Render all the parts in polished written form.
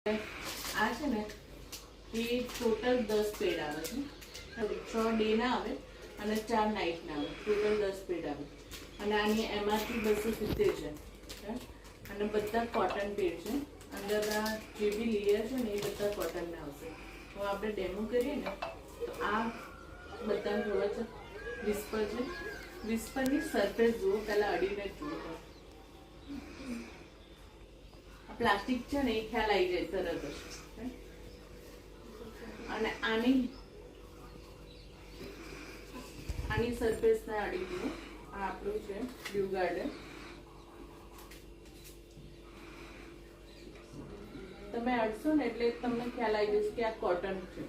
આ છે ને એ ટોટલ 10 પેડ આવે છે. 6 ડે ના આવે અને 4 નાઇટ ના આવે. ટોટલ 10 પેડ આવે અને આની MRP 270 છે અને બધા કોટન પેડ છે. અંદરના જે બી લેયર છે ને એ બધા કોટન ના આવશે. તો આપણે ડેમો કરીએ ને તો આ બધા જોવા છે વિસ્પર છે. વિસ્પરની સરફેસ જુઓ, પહેલા અડીને જુઓ. પ્લાસ્ટિક છે ને એ ખ્યાલ આવી જાય તરત જ. અને આની સરફેસ ના અડી જુઓ. આ આપણું છે બ્લુ ગાર્ડન. તમે અડશો ને એટલે તમને ખ્યાલ આવી જશે કે આ કોટન છે.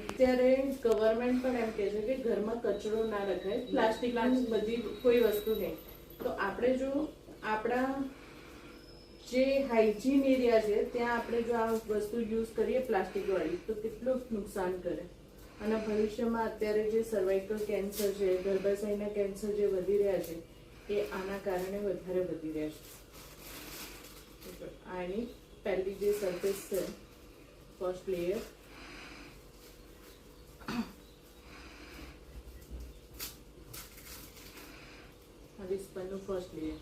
અત્યારે ગવર્મેન્ટ પણ એમ કહે છે કે ઘરમાં કચરો ના રખાય, પ્લાસ્ટિક બધી કોઈ વસ્તુ નહીં. તો આપણે જો આપણા જે હાઇજીન એરિયા છે ત્યાં આપણે જો આ વસ્તુ યુઝ કરીએ પ્લાસ્ટિક વાળી તો કેટલું નુકસાન કરે. અને ભવિષ્યમાં અત્યારે જે સર્વાઇકલ કેન્સર છે, ગર્ભાશયના કેન્સર જે વધી રહ્યા છે એ આના કારણે વધારે વધી રહ્યા છે. આની પહેલી જે સરફેસ છે ફર્સ્ટ લેયર, વિસ્પરનું ફર્સ્ટ લેયર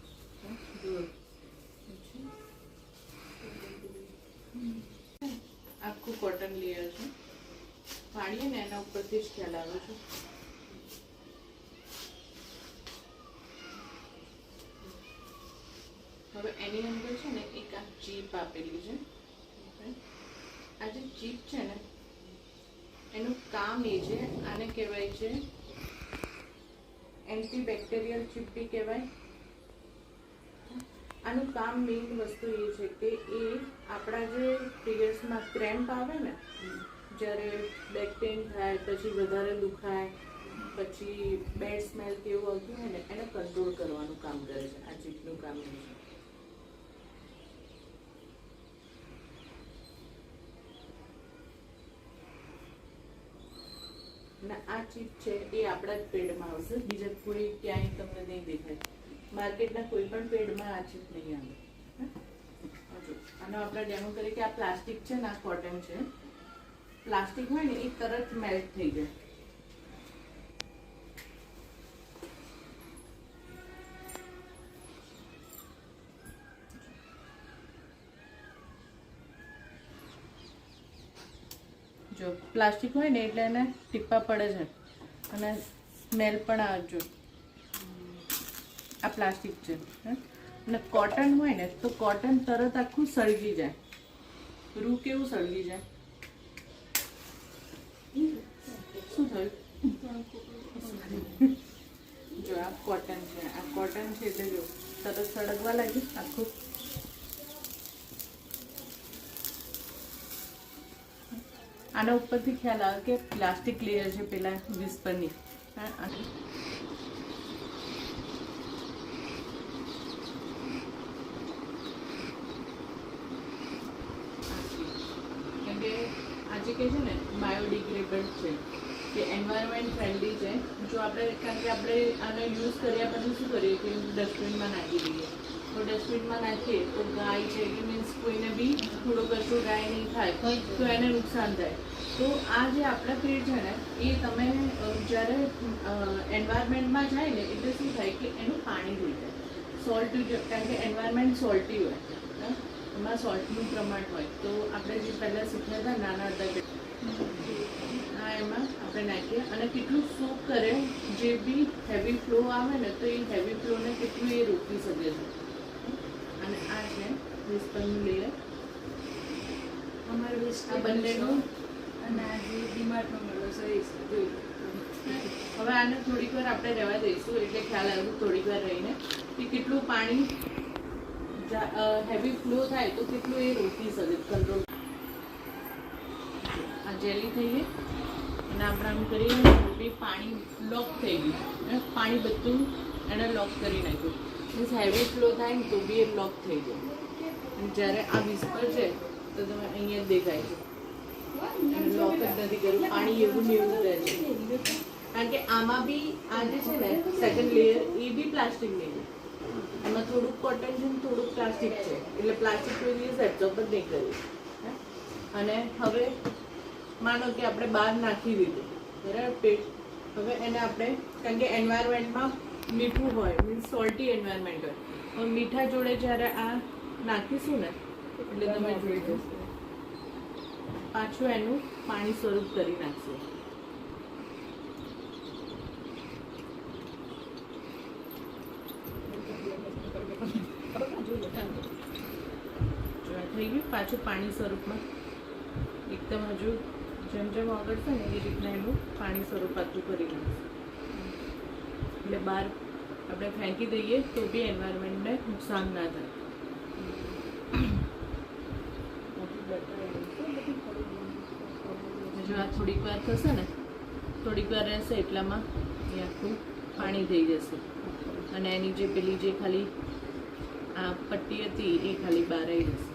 આખું કોટન લેયર છે. પાણીએ ને એના ઉપરથી જ ખ્યાલ આવે છે. હવે એની અંદર છે ને એક આ ચીપ આપેલી છે. આ જે ચીપ છે ને એનું કામ એ છે, આને કહેવાય છે એન્ટીબેક્ટેરિયલ ચીપ બી કહેવાય. આનું કામ મેઇન વસ્તુ એ છે કે એ આપણા જે પીરિયડ્સમાં ક્રેમ્પ આવે ને, જ્યારે બેક પેઇન થાય, પછી વધારે દુખાય, પછી બેડ સ્મેલ કેવું આવતું હોય ને એને કંટ્રોલ કરવાનું કામ કરે છે. આ ચીપનું કામ એ છે. અને આ ચીપ છે એ આપણા જ પેડમાં આવશે, બીજા કોઈ ક્યાંય તમને નહીં દેખાય. માર્કેટના કોઈ પણ પેડમાં આ ચીપ નહીં આવે. આનો આપણે ડેમો કરીએ કે આ પ્લાસ્ટિક છે ને આ કોટન છે. પ્લાસ્ટિક હોય ને એ તરત મેલ્ટ થઈ જાય. જો પ્લાસ્ટિક હોય ને એટલે એને ટીપા પડે છે અને સ્મેલ પણ આવજો. આ પ્લાસ્ટિક છે. અને કોટન હોય ને તો કોટન તરત આખું સળગી જાય. રૂ કેવું સળગી જાય. શું થયું? જો આ કોટન છે, આ કોટન છે એટલે જો તરત સળગવા લાગ્યું આખું. આના ઉપરથી ખ્યાલ આવે કે પ્લાસ્ટિક લેયર છે પેલા વિસ્પરની. કેમ કે આજે કે છે ને બાયોડિગ્રેડેબલ છે, કે એન્વાયરમેન્ટ ફ્રેન્ડલી છે. જો આપણે કારણ કે આપણે આનો યુઝ કર્યા પછી શું કરીએ કે ડસ્ટબિનમાં નાખી દઈએ. તો ડસ્ટબિનમાં નાખીએ તો ગાય છે કે મીન્સ કોઈને બી થોડો કચરો ગાય નહીં થાય તો એને નુકસાન થાય. તો આ જે આપણા પેડ છે ને એ તમે જ્યારે એન્વાયરમેન્ટમાં જાય ને એટલે શું થાય કે એનું પાણી ધોઈ જાય. સોલ્ટ, કારણ કે એન્વાયરમેન્ટ સોલ્ટી હોય, એમાં સોલ્ટનું પ્રમાણ હોય. તો આપણે જે પહેલાં શીખ્યા હતા નાના હતા એમાં આપણે નાખીએ અને કેટલું સોક કરે. જે બી હેવી ફ્લો આવે ને તો એ હેવી ફ્લોને કેટલું એ રોકી શકે છે. અને આ છે વિસ્પરનું લેયર. અમારે આ બંનેનું અને આ જે ડીમાર્ટમાં મળે છે એ હવે આને થોડીક વાર આપણે રહેવા દઈશું એટલે ખ્યાલ આવ્યું થોડીક વાર રહીને કે કેટલું પાણી હેવી ફ્લો થાય તો કેટલું એ રોકી શકે, કંટ્રોલ. આ જેલી થઈ ગઈ અને આપણે આમ કરીએ ને પાણી લોક થઈ ગયું. પાણી બધું એને લોક કરી નાખ્યું. મીન્સ હેવી ફ્લો થાય ને તો બી એ લોક થઈ જાય. જ્યારે આ વિસ્પર છે તો તમે અહીંયા જ દેખાય છે લોક જ નથી કર્યું. પાણી એવું ને એવું રહે છે. કારણ કે આમાં બી આ જે છે ને સેકન્ડ લેયર એ બી પ્લાસ્ટિક નહીં. એમાં થોડુંક કોટન છે ને થોડુંક પ્લાસ્ટિક છે એટલે પ્લાસ્ટિક કોઈ દિવસ એબ્ઝોર્બ જ નહીં કર્યું. અને હવે માનો કે આપણે બહાર નાખી દીધું બરાબર પેટ. હવે એને આપણે કારણ કે એન્વાયરમેન્ટમાં મીઠું હોય મીન્સ સોલ્ટી એન્વાયરમેન્ટ હોય, હવે મીઠા જોડે જ્યારે આ નાખીશું ને એટલે તમે જોઈ જશો પાછું એનું પાણી સ્વરૂપ કરી નાખશે. થઈ ગયું પાછું પાણી સ્વરૂપમાં એકદમ હજુ જેમ જેમ ઓગળશે ને એ રીતના એનું પાણી સ્વરૂપ પાછું કરી નાખશે. એટલે બહાર આપણે ફેંકી દઈએ તો બી એન્વાયરમેન્ટને નુકસાન ના થાય. જો આ થોડીક વાર થશે ને થોડીક વાર રહેશે એટલામાં એ આખું પાણી થઈ જશે અને એની જે પેલી જે ખાલી આ પટ્ટી હતી એ ખાલી બહાર આવી જશે.